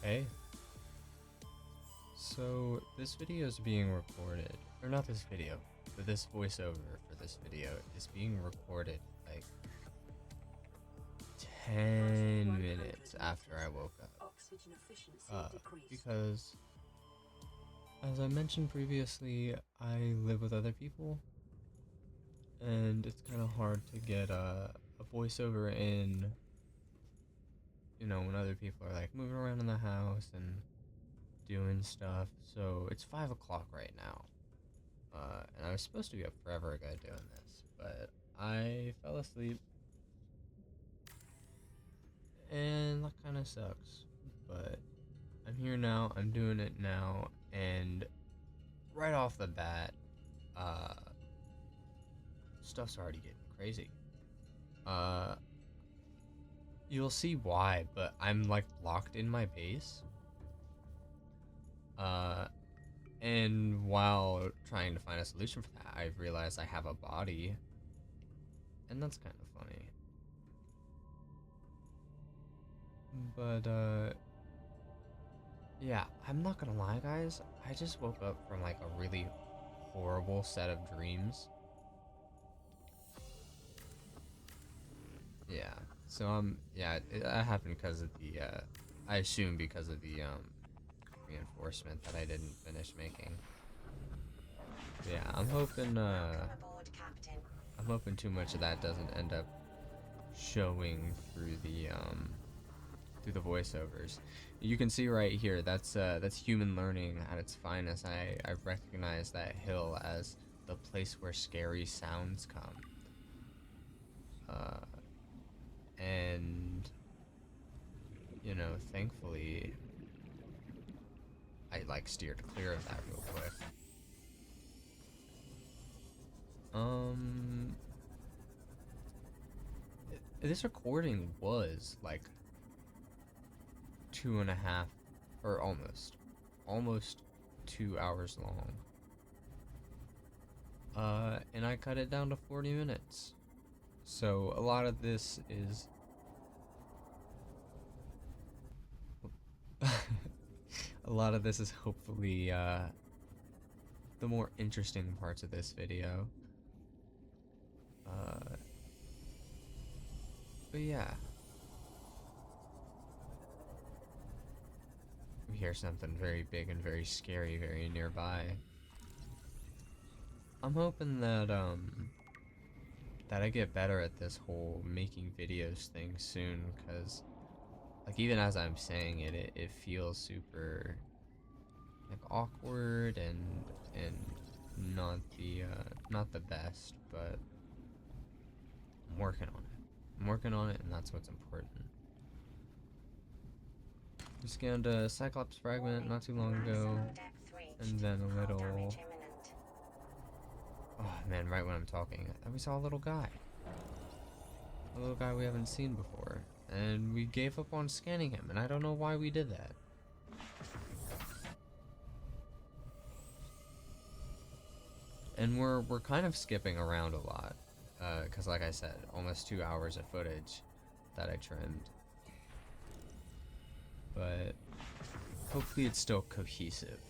Hey, so this video is being recorded, or not this video, but this voiceover for this video is being recorded like 10 minutes after I woke up. Because, as I mentioned previously, I live with other people, and it's kind of hard to get a voiceover in, you know, when other people are like moving around in the house and doing stuff. So it's 5 o'clock right now, and I was supposed to be up forever ago doing this, but I fell asleep, and that kind of sucks. But I'm here now, I'm doing it now, and right off the bat, uh, stuff's already getting crazy. You'll see why, but I'm like locked in my base. And while trying to find a solution for that, I've realized I have a body, and that's kind of funny. But, yeah, I'm not gonna lie, guys. I just woke up from like a really horrible set of dreams. Yeah, so yeah, that happened because of the, I assume because of the, reinforcement that I didn't finish making. But yeah, I'm hoping too much of that doesn't end up showing through the voiceovers. You can see right here, that's human learning at its finest. I recognize that hill as the place where scary sounds come. And you know, thankfully I like steered clear of that real quick. This recording was like 2.5, or almost 2 hours long. And I cut it down to 40 minutes. So a lot of this is a lot of this is hopefully the more interesting parts of this video. But yeah. We hear something very big and very scary very nearby. I'm hoping that that I get better at this whole making videos thing soon, because like even as I'm saying it, it feels super like awkward and not the best, but I'm working on it. I'm working on it, and that's what's important. We scanned a Cyclops fragment not too long ago, and then a little... Oh man, right when I'm talking, we saw a little guy. A little guy we haven't seen before, and we gave up on scanning him, and I don't know why we did that. And we're kind of skipping around a lot, because like I said, almost 2 hours of footage that I trimmed. But hopefully it's still cohesive.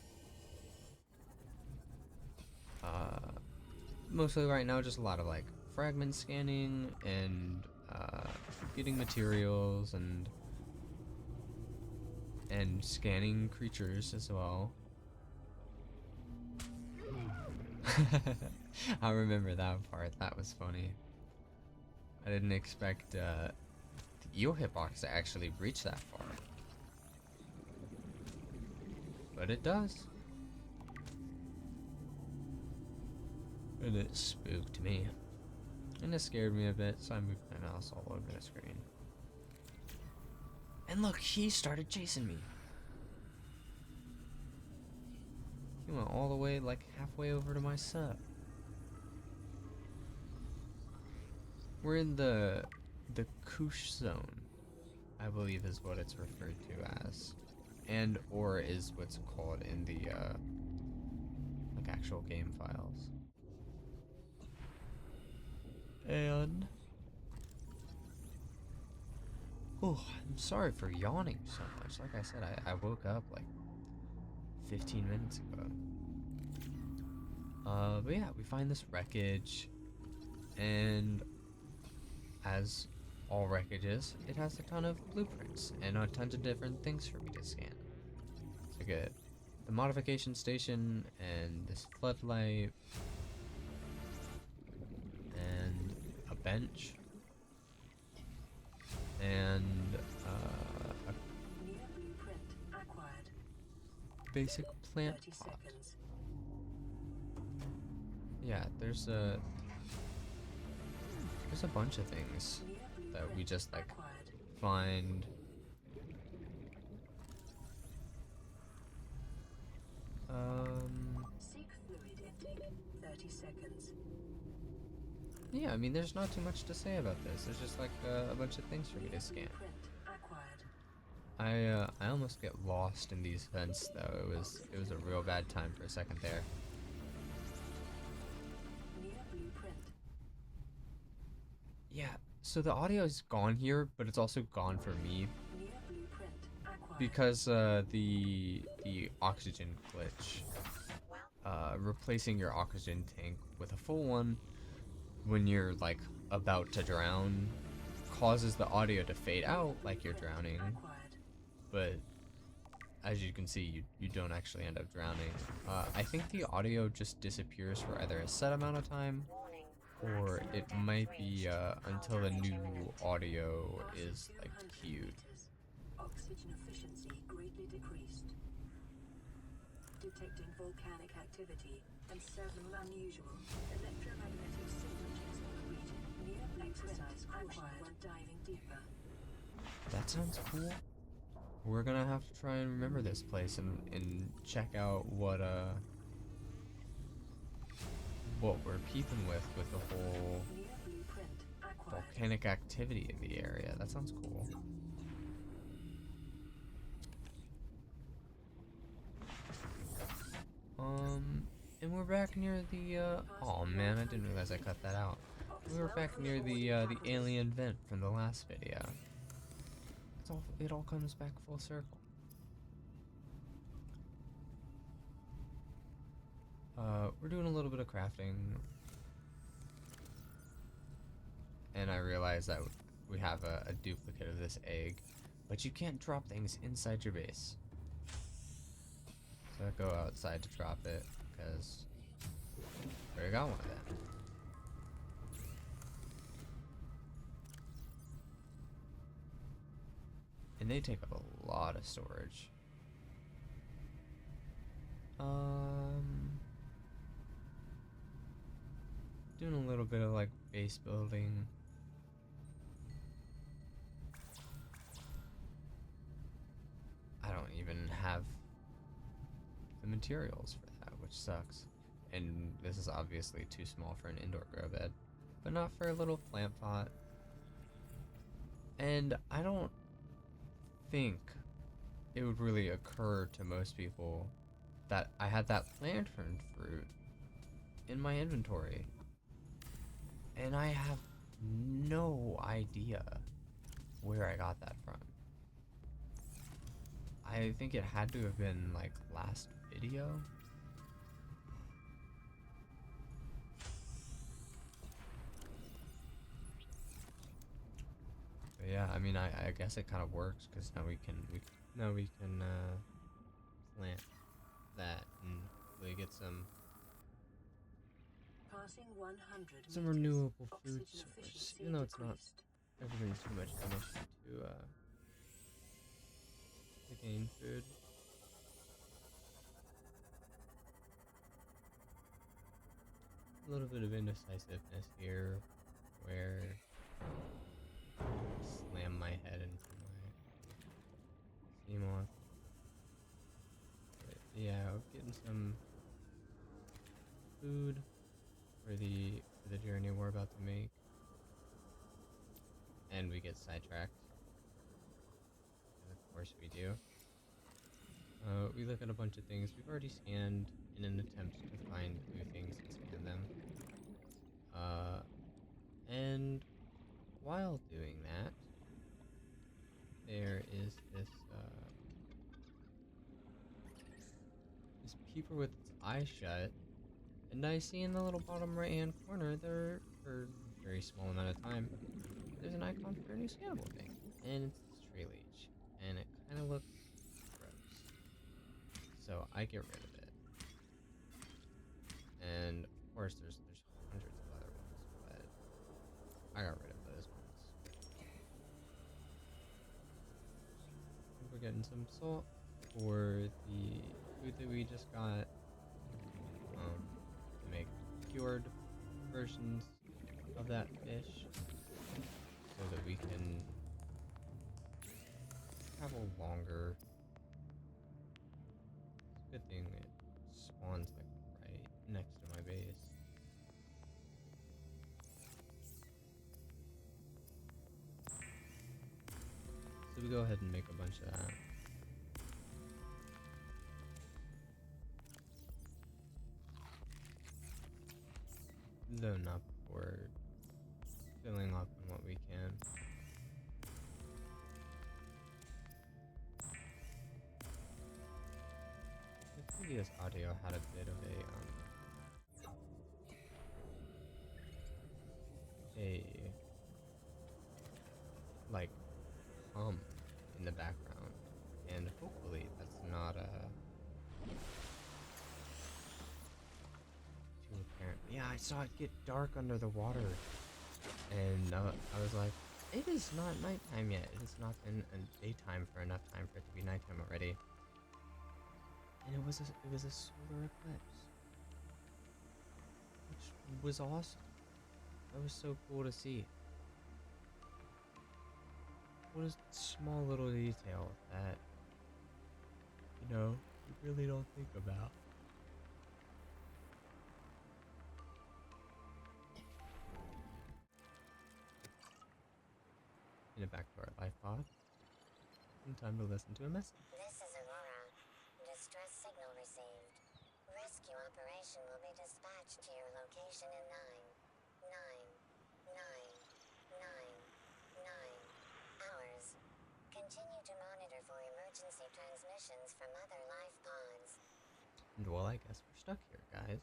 Mostly right now just a lot of like fragment scanning and getting materials and scanning creatures as well. I remember that part. That was funny. I didn't expect the eel hitbox to actually reach that far, but it does. And it spooked me. And it scared me a bit, so I moved my mouse all over the screen. And look, he started chasing me. He went all the way, like, halfway over to my sub. We're in the Koosh zone, I believe is what it's referred to as. And or is what's called in the, like, actual game files. And Oh, I'm sorry for yawning so much. Like I said, I woke up like 15 minutes ago. But yeah, we find this wreckage, and as all wreckages, it has a ton of blueprints and a ton of different things for me to scan. So good. The modification station and this floodlight and a bench and a basic plant pot. Yeah, there's a bunch of things that we just like find. Seek fluid intake. 30 seconds. Yeah, I mean, there's not too much to say about this. There's just like a bunch of things for me to scan. I almost get lost in these vents though. It was a real bad time for a second there. Yeah, so the audio is gone here, but it's also gone for me because the oxygen glitch. Replacing your oxygen tank with a full one when you're like about to drown causes the audio to fade out like you're drowning, but as you can see, you don't actually end up drowning. I think the audio just disappears for either a set amount of time, or it might be until the new audio is like queued. Oxygen efficiency greatly decreased. Detecting volcanic activity and several unusual electromagnetic signatures in the region. Near exercise caution when diving deeper. That sounds cool. We're gonna have to try and remember this place and check out what we're peeping with the whole volcanic activity in the area. That sounds cool. And we're back near the oh man, I didn't realize I cut that out. We were back near the alien vent from the last video. It all comes back full circle. We're doing a little bit of crafting, and I realize that we have a duplicate of this egg, but you can't drop things inside your base. So I go outside to drop it, because we already got one of them. And they take up a lot of storage. Doing a little bit of like base building. I don't even have the materials for that, which sucks. And this is obviously too small for an indoor grow bed, but not for a little plant pot. And I don't think it would really occur to most people that I had that lantern fruit in my inventory. And I have no idea where I got that from. I think it had to have been like last video. But yeah, I mean, I guess it kind of works because now we can plant that and really get some renewable food source, even though it's not ever been too much of an issue to gain food. A little bit of indecisiveness here, where I slam my head into my CMOS. But yeah, getting some food for the journey we're about to make, and we get sidetracked. And of course we do. We look at a bunch of things we've already scanned in an attempt to find new things and scan them. And while doing that, there is this this peeper with its eyes shut, and I see in the little bottom right hand corner there, for a very small amount of time, there's an icon for a new scannable thing, and it's this tree leech, and it kind of looks gross. So I get rid of it. And of course there's hundreds of other ones, but I got rid of those ones. We're getting some salt for the food that we just got, to make cured versions of that fish, so that we can travel longer. It's a good thing it spawns like right next to my base. So we go ahead and make a bunch of that. Zone up for filling up on what we can. The previous audio had a bit of a like hum in the background, and hopefully that's not too apparent. Yeah, I saw it get dark under the water, and I was like, it is not nighttime yet. It has not been daytime for enough time for it to be nighttime already. And it was a solar eclipse, which was awesome. That was so cool to see. What a small little detail that, you know, you really don't think about. Get it back to our life pod. And time to listen to a message. This is Aurora. Distress signal received. Rescue operation will be dispatched to your location in 9 hours. Continue to monitor for emergency transmissions from other life pods. And well, I guess we're stuck here, guys.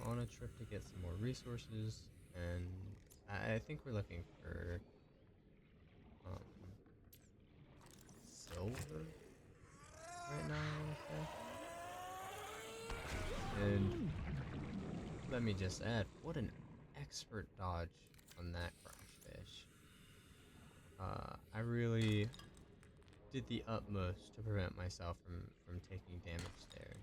On a trip to get some more resources, and I think we're looking for silver right now, I want to say. And let me just add, what an expert dodge on that crash fish. I really did the utmost to prevent myself from taking damage there.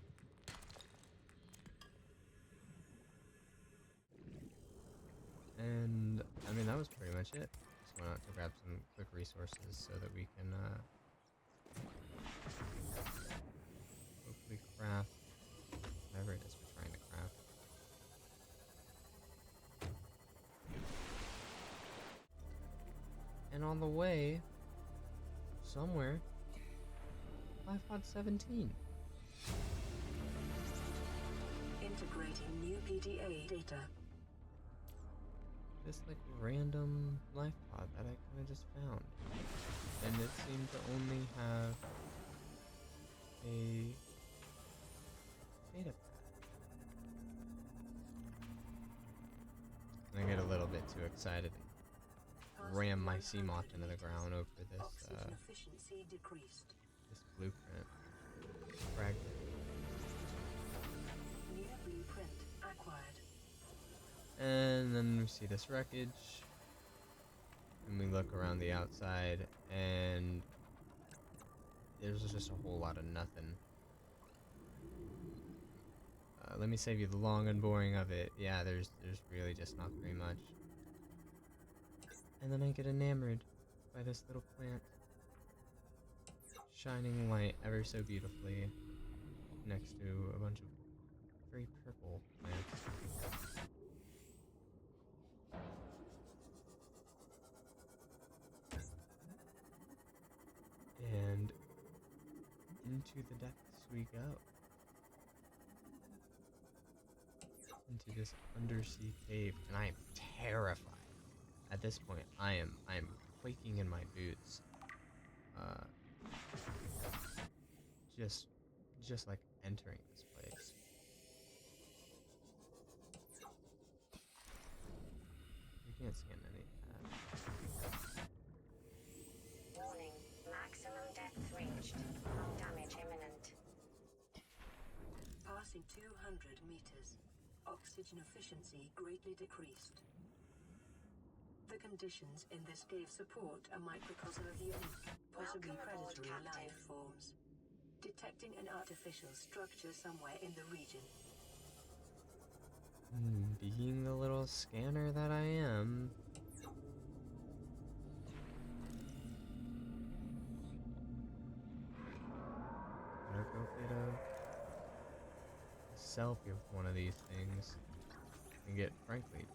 And I mean, that was pretty much it. Just went out to grab some quick resources so that we can hopefully craft whatever it is we're trying to craft. And on the way, somewhere, iPod 17. Integrating new PDA data. This like random life pod that I kind of just found, and it seemed to only have a data pad. I get a little bit too excited and ram my Seamoth into the ground over this Oxygen efficiency decreased. this blueprint fragment. New blueprint acquired. And then we see this wreckage, and we look around the outside, and there's just a whole lot of nothing. Let me save you the long and boring of it. Yeah, there's really just not very much. And then I get enamored by this little plant, shining white ever so beautifully next to a bunch of very purple plants. And into the depths we go. Into into this undersea cave, and I am terrified. At this point, I am quaking in my boots. Just like entering this place. You can't scan any of that. Warning, maximum depth reached. Hull damage imminent. Passing 200 meters. Oxygen efficiency greatly decreased. The conditions in this cave support a microcosm of unique, possibly Welcome aboard, predatory Captain. life forms. Detecting an artificial structure somewhere in the region. Being the little scanner that I am. Gonna go get a selfie with one of these things and get, frankly,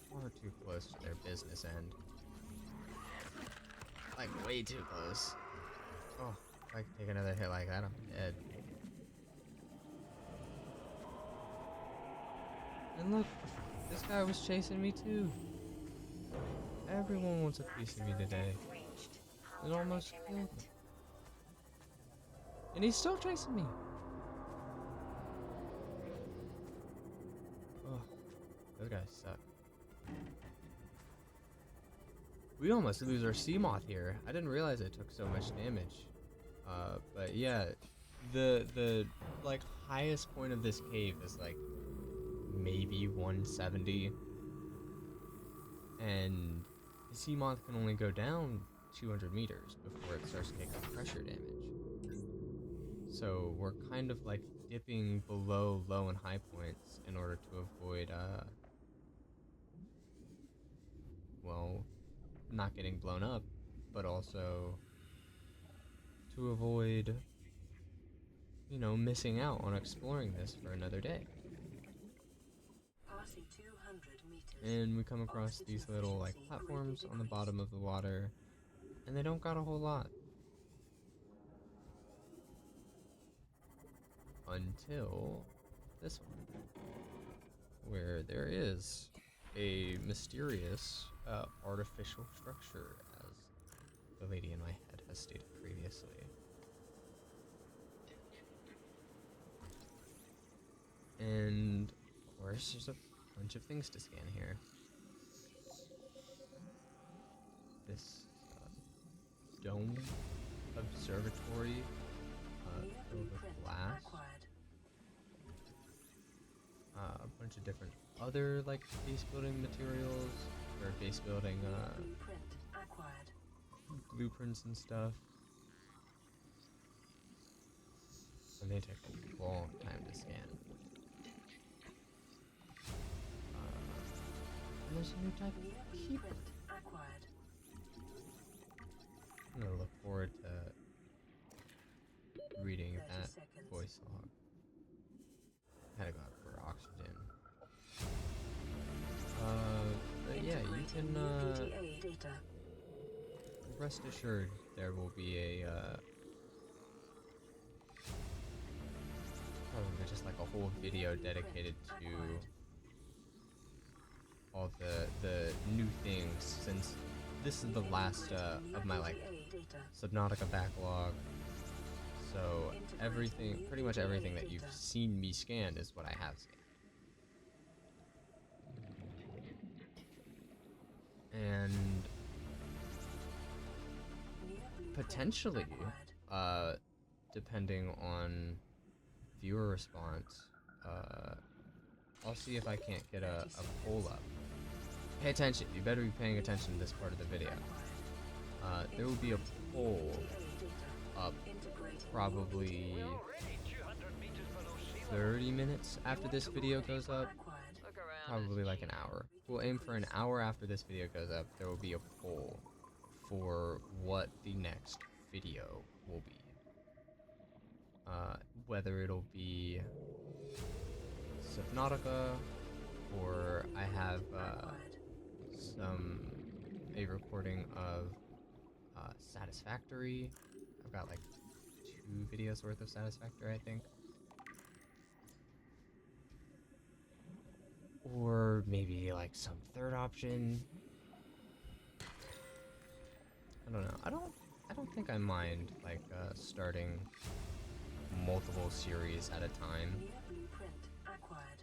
far too close to their business end. Like, way too close. Oh, if I could take another hit like that, I'm dead. And look, this guy was chasing me too. Everyone wants a piece of me today. Reached. It Hull almost damage killed me. imminent. And he's still chasing me. Oh, those guys suck. We almost lose our sea moth here. I didn't realize it took so much damage. But yeah, the like highest point of this cave is like maybe 170, and the sea moth can only go down 200 meters before it starts taking pressure damage. So we're kind of like dipping below low and high points in order to avoid well, not getting blown up, but also to avoid, you know, missing out on exploring this for another day. Passing 200 meters. And we come across these little like platforms on the bottom of the water, and they don't got a whole lot. Until this one, where there is a mysterious artificial structure, as the lady in my head has stated previously. And of course, there's a bunch of things to scan here. This dome observatory filled with glass. A bunch of different other like base building materials or base building Blueprint acquired. blueprints and stuff. And they take a long time to scan. And there's a new type of keeper. Blueprint acquired. I'm gonna look forward to reading 30 that seconds. voice log. Had to go out for oxygen. But yeah, you Integrating can new PTA data. rest assured there will be a probably just like a whole video dedicated to all the new things, since this is the last of my like Subnautica backlog. So everything, pretty much everything that you've seen me scan is what I have scanned. And potentially, depending on viewer response, I'll see if I can't get a poll up. Pay attention, you better be paying attention to this part of the video. There will be a poll up probably 30 minutes after this video goes up, probably like an hour. We'll aim for an hour after this video goes up. There will be a poll for what the next video will be. Whether it'll be Subnautica, or I have a recording of Satisfactory. I've got like 2 videos worth of Satisfactory, I think. Or maybe like some third option. I don't know. I don't think I mind like starting multiple series at a time. New blueprint acquired.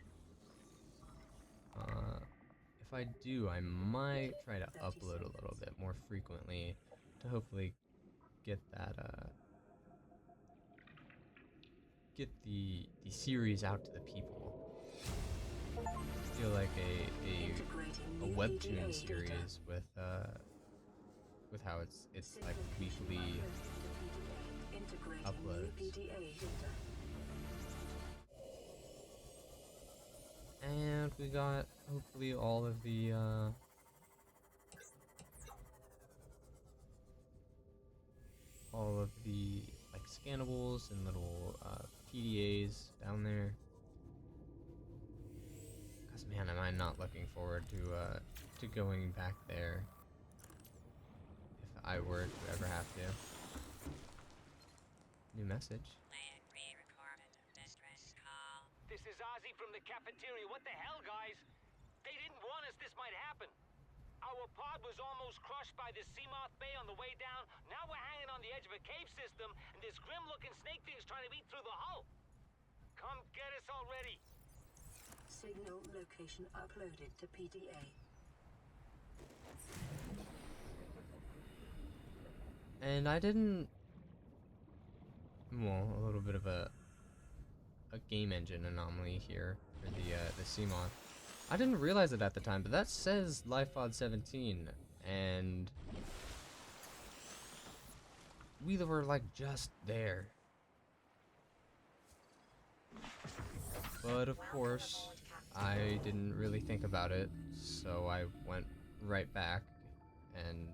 If I do, I might try to 30 upload a little bit more frequently to hopefully get that get the series out to the people. I feel like a webtoon series with how it's like weekly uploads. And we got hopefully all of the like scannables and little PDAs down there. Cause man, am I not looking forward to going back there if I were to ever have to. New message. This is Ozzy from the cafeteria. What the hell, guys? They didn't warn us this might happen. Our pod was almost crushed by this Seamoth Bay on the way down. Now we're hanging on the edge of a cave system, and this grim-looking snake thing's trying to eat through the hull. Come get us already. Signal location uploaded to PDA. And I didn't. Well, a little bit of a game engine anomaly here for the Seamoth. I didn't realize it at the time, but that says LifePod 17, and we were like just there. But of course, I didn't really think about it, so I went right back and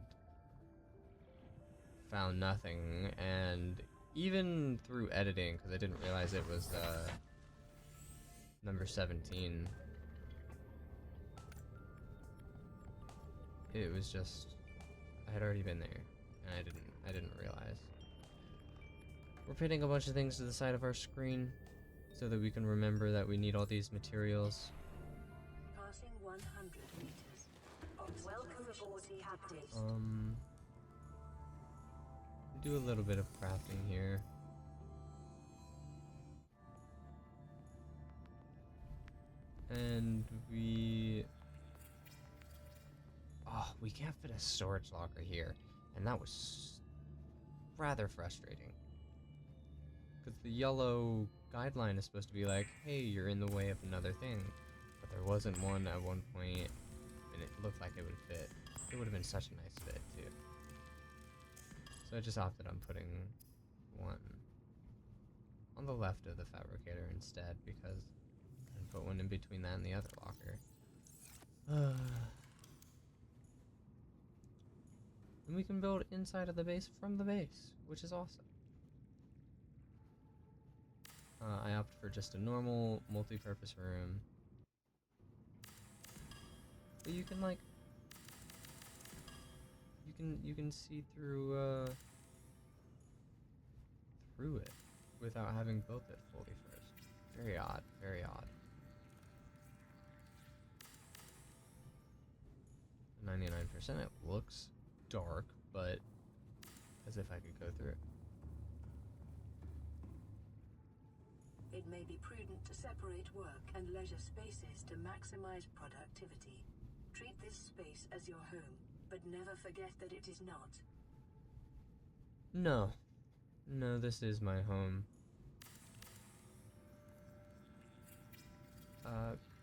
found nothing, and even through editing, because I didn't realize it was number 17, it was just, I had already been there, and I didn't realize. We're pitting a bunch of things to the side of our screen so that we can remember that we need all these materials. Passing 100 meters. Welcome aboard, Captain. Do a little bit of crafting here. And we can't fit a storage locker here, and that was rather frustrating. Because the yellow guideline is supposed to be like, hey, you're in the way of another thing. But there wasn't one at one point, and it looked like it would fit. It would have been such a nice fit, too. So I just opted on putting one on the left of the fabricator instead, because I can put one in between that and the other locker. And we can build inside of the base from the base, which is awesome. I opted for just a normal multi-purpose room. But you can like, you can see through it without having built it fully first. Very odd, very odd. 99%, it looks dark, but as if I could go through it. It may be prudent to separate work and leisure spaces to maximize productivity. Treat this space as your home, but never forget that it is not. No. No, this is my home.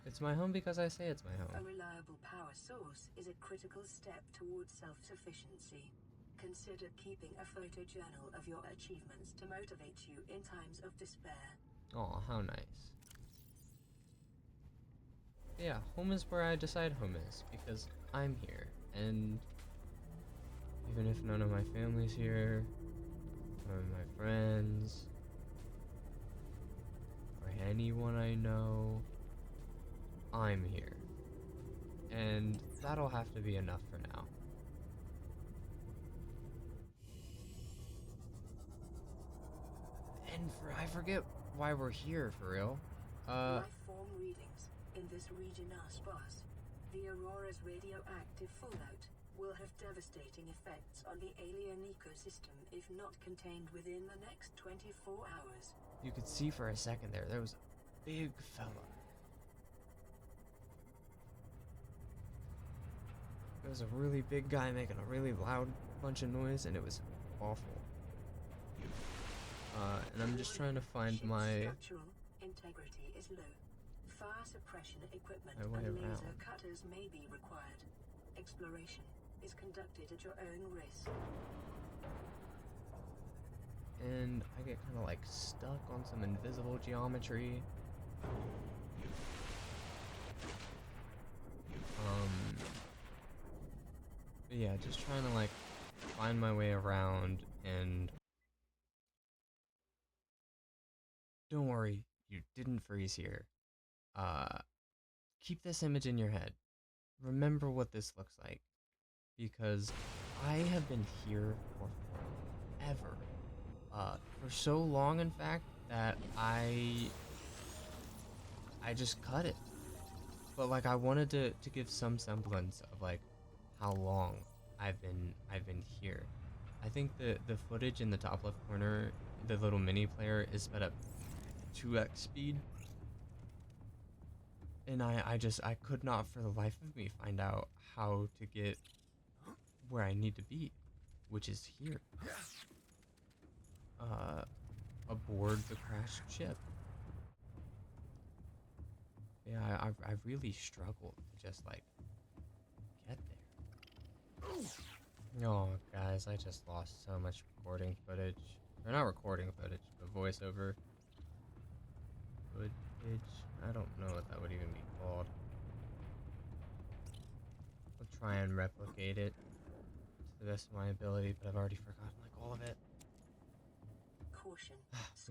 It's my home because I say it's my A home. reliable power source is a critical step towards self-sufficiency. Consider keeping a photojournal of your achievements to motivate you in times of despair. Aw, how nice. Yeah, home is where I decide home is, because I'm here, and even if none of my family's here, none of my friends, or anyone I know, I'm here. And that'll have to be enough for now. And I forget why we're here, for real. Life form readings. in this region are sparse, the Aurora's radioactive fallout will have devastating effects on the alien ecosystem if not contained within the next 24 hours. You could see for a second there was a big fella. There was a really big guy making a really loud bunch of noise, and it was awful. And I'm just trying to find Ship's my structural integrity is low. Fire suppression equipment My way and laser around. cutters may be required. Exploration is conducted at your own risk. and I get kind of like stuck on some invisible geometry. But yeah, just trying to like find my way around, and don't worry, you didn't freeze here. Keep this image in your head. Remember what this looks like, because I have been here for forever. For so long, in fact, that I just cut it. But like I wanted to give some semblance of like how long I've been here. I think the footage in the top left corner, the little mini player, is sped up 2x speed. And I could not for the life of me find out how to get where I need to be, which is here. Aboard the crashed ship. Yeah, I really struggled to just like get there. Oh, guys, I just lost so much recording footage. Or not recording footage, but voiceover footage. I don't know what that would even be called. I'll try and replicate it to the best of my ability, but I've already forgotten like all of it. Caution.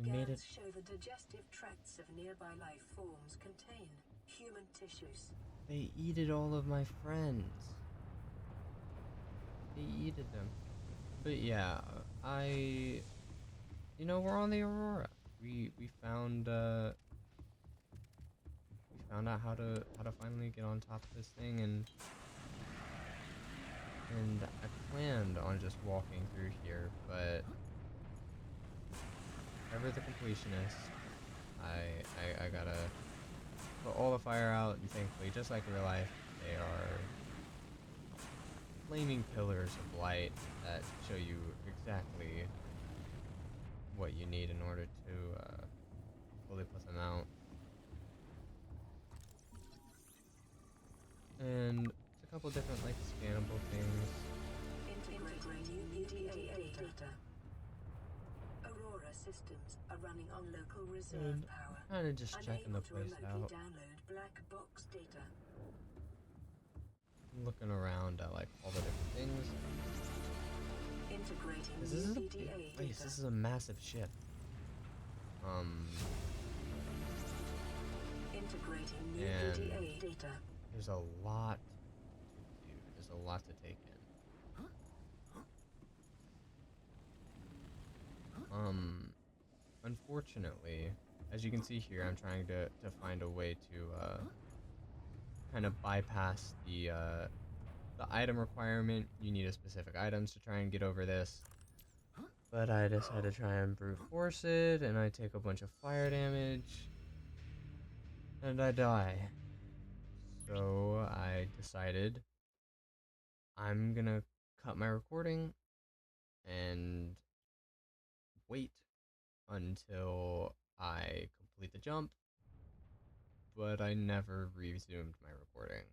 We made it. Scans show the digestive tracts of nearby life forms contain human tissues. They eated all of my friends. They eated them. But yeah, we're on the Aurora. We found out how to finally get on top of this thing, and I planned on just walking through here, but ever the completionist, I gotta put all the fire out, and thankfully, just like real life, they are flaming pillars of light that show you exactly what you need in order to fully put them out. And it's a couple different like scannable things. Integrating EDA data. Aurora systems are running on local reserve And power. kind of just checking the Unable to place remotely out. download black box data. Looking around at like all the different things. Integrating This is a EDA big place. data. This is a massive ship. Integrating And EDA data. there's a lot to do. There's a lot to take in. Unfortunately, as you can see here, I'm trying to find a way to kind of bypass the item requirement. You need a specific items to try and get over this. But I decided to try and brute force it, and I take a bunch of fire damage, and I die. So I decided I'm gonna cut my recording and wait until I complete the jump, but I never resumed my recording.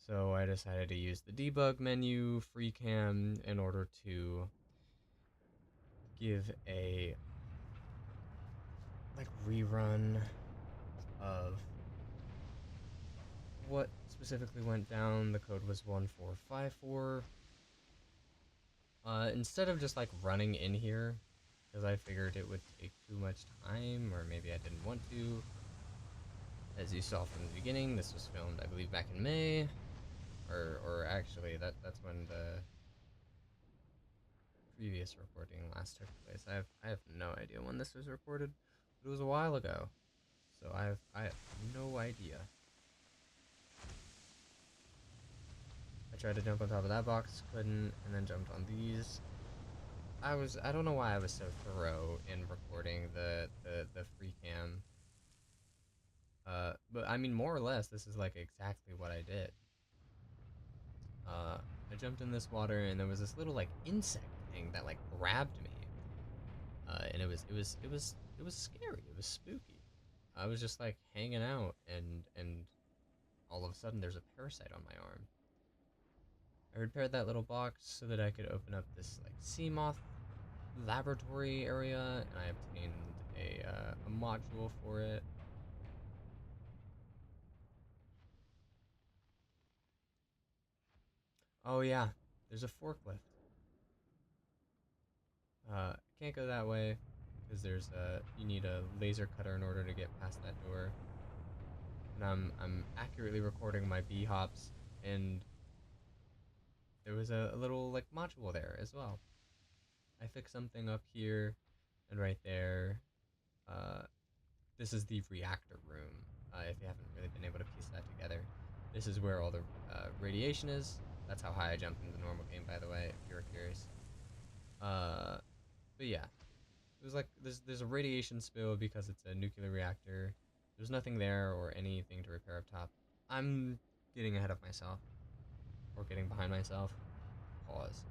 So I decided to use the debug menu, free cam, in order to give a like rerun of what specifically went down. The code was 1454. Instead of just like running in here, because I figured it would take too much time, or maybe I didn't want to. As you saw from the beginning, this was filmed, I believe, back in May, or actually, that's when the previous recording last took place. I have no idea when this was recorded, but it was a while ago. So I have no idea. I tried to jump on top of that box, couldn't, and then jumped on these. I don't know why I was so thorough in recording the free cam. But I mean, more or less, this is like exactly what I did. I jumped in this water, and there was this little like insect thing that like grabbed me. And it was scary. It was spooky. I was just like hanging out, and all of a sudden there's a parasite on my arm. I repaired that little box so that I could open up this like sea moth laboratory area, and I obtained a module for it. Oh yeah, there's a forklift. Can't go that way because there's you need a laser cutter in order to get past that door. And I'm accurately recording my bee hops, and there was a little like module there as well. I fixed something up here and right there. This is the reactor room. If you haven't really been able to piece that together, this is where all the radiation is. That's how high I jumped in the normal game, by the way, if you're curious. But yeah, it was like there's a radiation spill because it's a nuclear reactor. There's nothing there or anything to repair up top. I'm getting ahead of myself, or getting behind myself. Pause.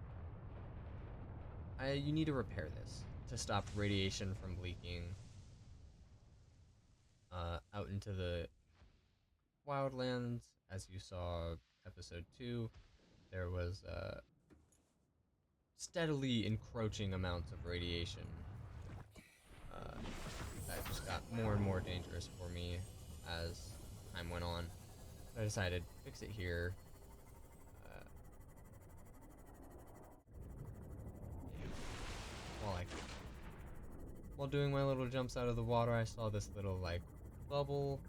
You need to repair this to stop radiation from leaking out into the wildlands. As you saw episode 2, there was steadily encroaching amounts of radiation that just got more and more dangerous for me as time went on. So I decided to fix it here. While doing my little jumps out of the water, I saw this little like bubble,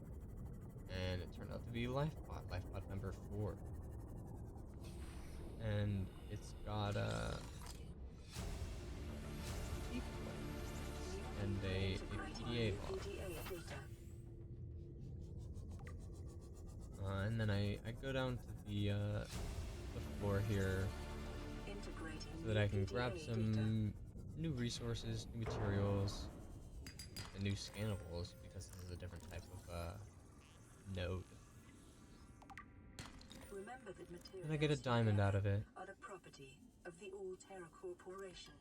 and it turned out to be life pod number 4, and it's got and a PDA log. And then I go down to the floor here so that I can grab some new resources, new materials, and new scannables, because this is a different type of node. And I get a diamond out of it. Are the property of the All-Terra Corporation.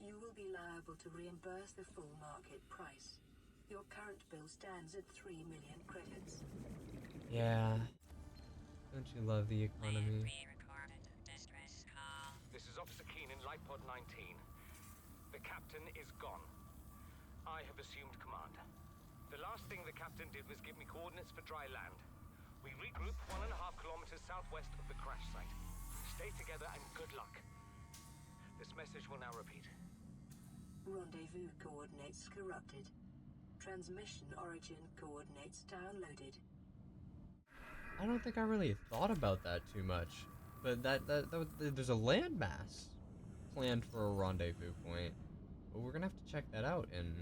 You will be liable to reimburse the full market price. Your current bill stands at 3 million credits. Yeah. Don't you love the economy? This is Officer Keenan, Light Pod 19. The captain is gone. I have assumed command. The last thing the captain did was give me coordinates for dry land. We regroup 1.5 kilometers southwest of the crash site. Stay together and good luck. This message will now repeat. Rendezvous coordinates corrupted. Transmission origin coordinates downloaded. I don't think I really thought about that too much, but there's a landmass planned for a rendezvous point, but we're gonna have to check that out in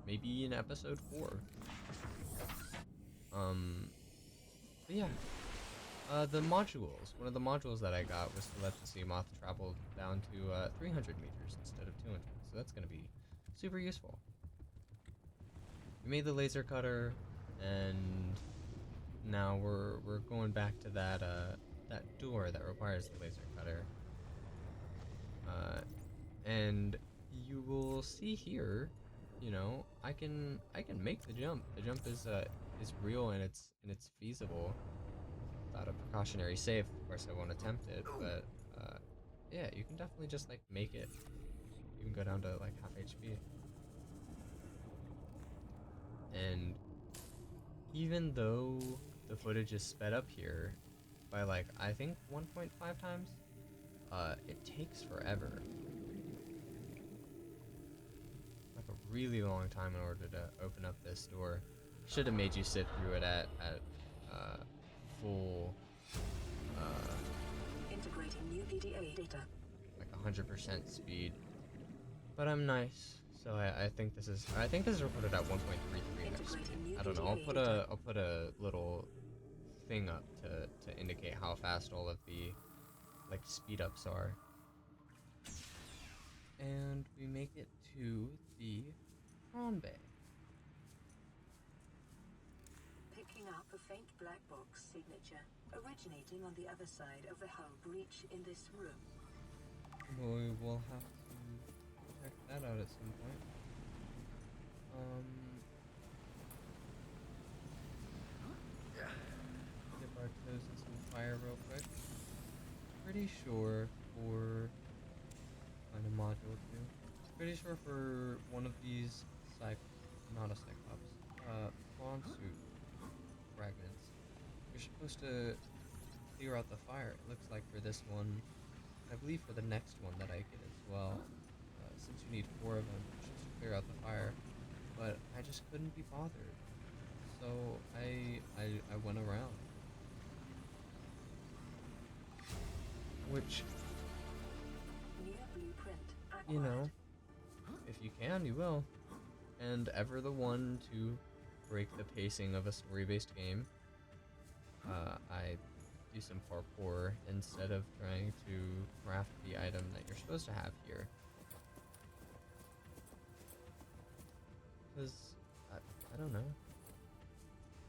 maybe in episode 4. But yeah, the modules. One of the modules that I got was to let the sea moth travel down to 300 meters instead of 200, so that's gonna be super useful. We made the laser cutter, and now we're going back to that door that requires the laser cutter. And you will see here, you know, I can make the jump. The jump is real, and it's feasible. Without a precautionary save, of course I won't attempt it, but yeah, you can definitely just like make it. You can go down to like half HP. And even though the footage is sped up here by like I think 1.5 times, it takes forever. Like a really long time in order to open up this door. Should have made you sit through it at full Integrating new PDA data. like 100% speed. But I'm nice, So I think this is recorded at 1.33 megasped. I don't know. I'll put a little thing up to indicate how fast all of the like speed ups are. And we make it to the prawn bay. Picking up a faint black box signature originating on the other side of the hull breach in this room. We will have to check that out at some point. Dip our toes in some fire real quick. Pretty sure for find a module too. Pretty sure for one of these not a cyclops, prawn suit fragments, you're supposed to clear out the fire. It looks like for this one, I believe for the next one that I get as well. Since you need 4 of them, you should clear out the fire. But I just couldn't be bothered, so I went around. Which, New blueprint you acquired. know, if you can, you will. And ever the one to break the pacing of a story-based game, I do some parkour instead of trying to craft the item that you're supposed to have here. Because, I don't know,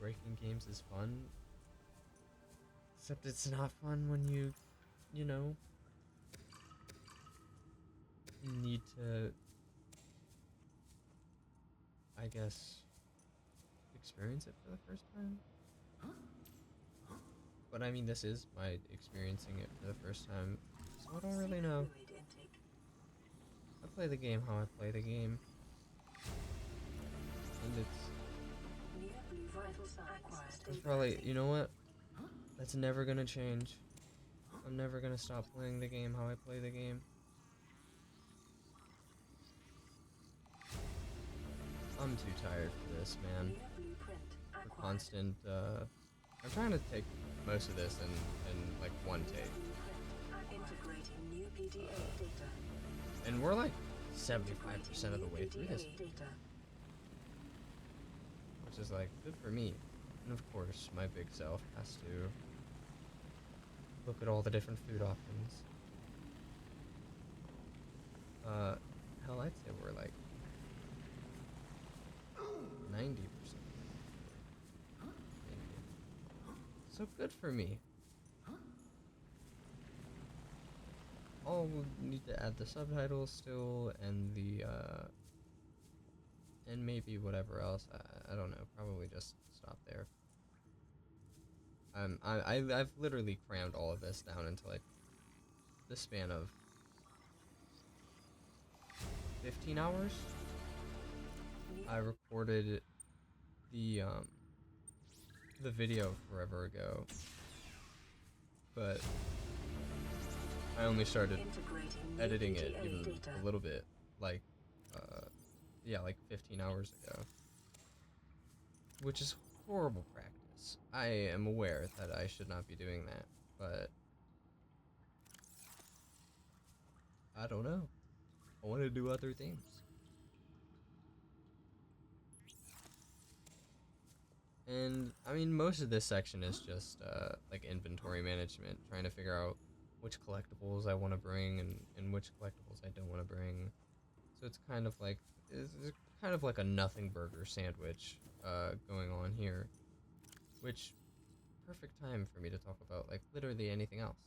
breaking games is fun, except it's not fun when you know, need to, I guess, experience it for the first time. But I mean, this is my experiencing it for the first time, so I don't really know. Fluid intake. I play the game how I play the game. And New blue vital signs acquired. it's probably, you know what? That's never gonna change. I'm never gonna stop playing the game how I play the game. I'm too tired for this, man. New blueprint For acquired. constant, I'm trying to take most of this in like one take. Integrating new PDA data. And we're like 75% of the way through this, Data. which is like good for me. And of course, my big self has to look at all the different food options. Hell, I'd say we're like 90%. So good for me. I'll need to add the subtitles still, and the and maybe whatever else. I don't know. Probably just stop there. I've literally crammed all of this down into like the span of 15 hours. I recorded the video forever ago, but I only started Integrating new editing it PDA even data. a little bit, like, yeah, like 15 hours ago, which is horrible practice. I am aware that I should not be doing that, but I don't know. I want to do other things. And, I mean, most of this section is just, like, inventory management, trying to figure out which collectibles I want to bring and which collectibles I don't want to bring. So it's kind of like a nothing burger sandwich going on here, which perfect time for me to talk about like literally anything else.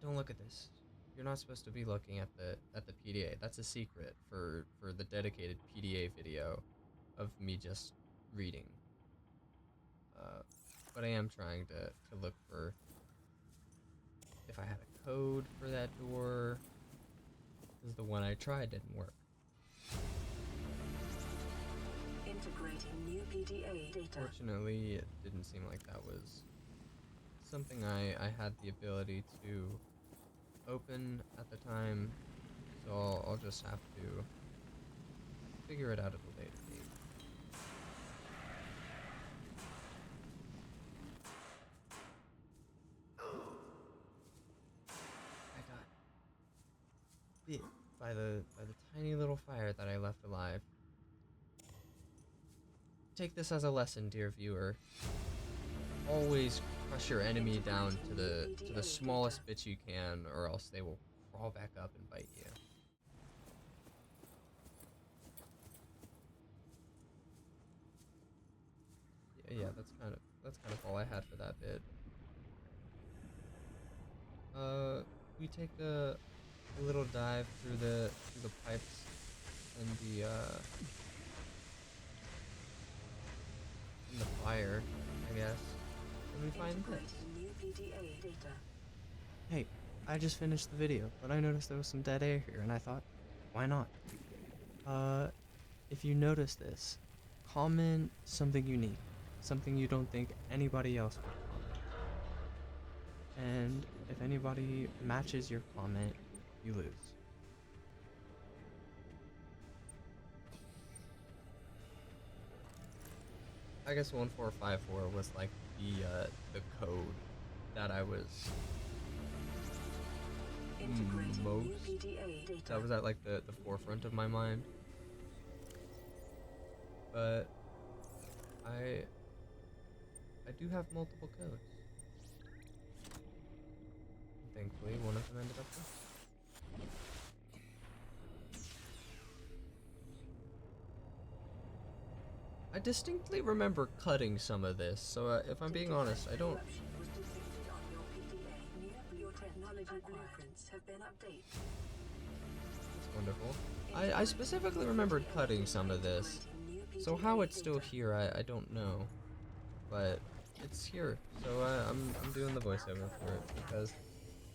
Don't look at this. You're not supposed to be looking at the PDA. That's a secret for the dedicated PDA video of me just reading. But I am trying to look for if I had a code for that door, because the one I tried didn't work. Integrating new PDA data. Fortunately, it didn't seem like that was something I had the ability to open at the time, so I'll just have to figure it out at a later date. I got by the tiny little fire that I left alive. Take this as a lesson, dear viewer. Always crush your enemy down to the smallest bits you can, or else they will crawl back up and bite you. Yeah, that's kind of all I had for that bit. We take a little dive through the pipes and in the fire, I guess. And we find this. New PDA data. Hey, I just finished the video, but I noticed there was some dead air here, and I thought, why not? If you notice this, comment something unique, something you don't think anybody else would comment. And if anybody matches your comment, you lose. I guess 1454 was like the code that I was most, that was at like the forefront of my mind. But I do have multiple codes. Thankfully, one of them ended up with. I distinctly remember cutting some of this, so if I'm being honest, I don't. That's wonderful. I specifically remembered cutting some of this, so how it's still here, I don't know, but it's here. So I'm doing the voiceover for it because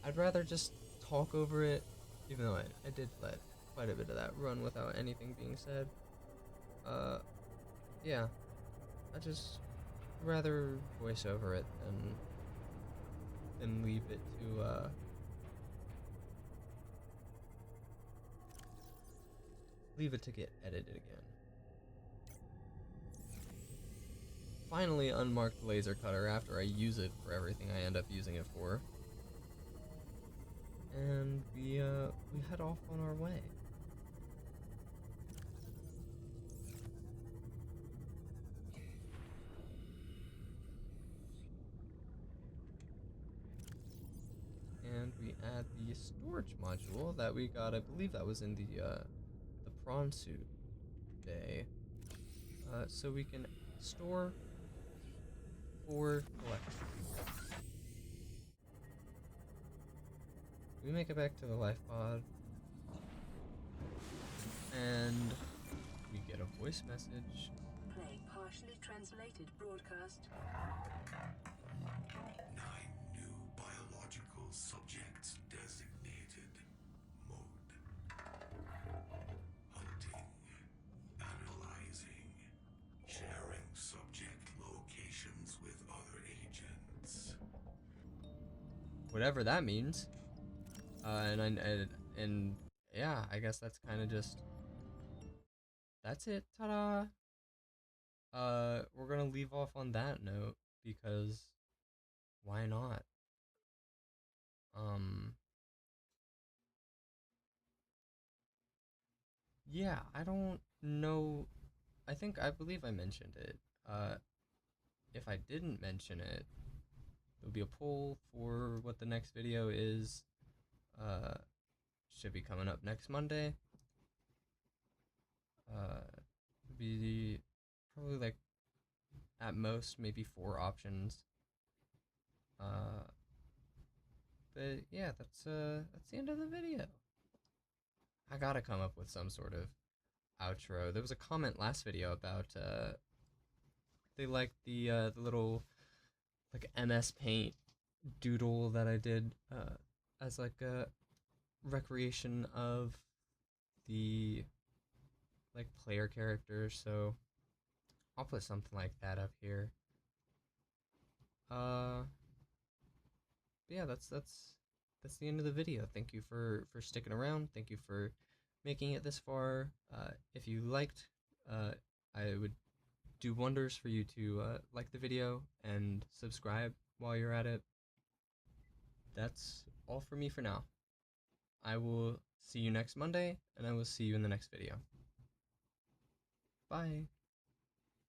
I'd rather just talk over it, even though I did let quite a bit of that run without anything being said. Yeah, I just rather voice over it than leave it to get edited again. Finally unmarked laser cutter after I use it for everything I end up using it for. And we head off on our way. And we add the storage module that we got. I believe that was in the prawn suit bay, so we can store for collection. We make it back to the life pod, and we get a voice message. Play partially translated broadcast. 9 new biological subjects designated. Mode: hunting, analyzing, sharing subject locations with other agents. Whatever that means. And yeah, I guess that's kind of just, that's it. Ta-da! We're gonna leave off on that note because why not? Yeah, I don't know. I believe I mentioned it. If I didn't mention it, there'll be a poll for what the next video is. Should be coming up next Monday. Be probably like at most maybe 4 options. But yeah, that's the end of the video. I gotta come up with some sort of outro. There was a comment last video about they liked the little like MS Paint doodle that I did as like a recreation of the like player characters, so I'll put something like that up here. Yeah, that's the end of the video. Thank you for sticking around. Thank you for making it this far. If you liked, I would do wonders for you to like the video and subscribe while you're at it. That's all for me for now. I will see you next Monday, and I will see you in the next video. Bye.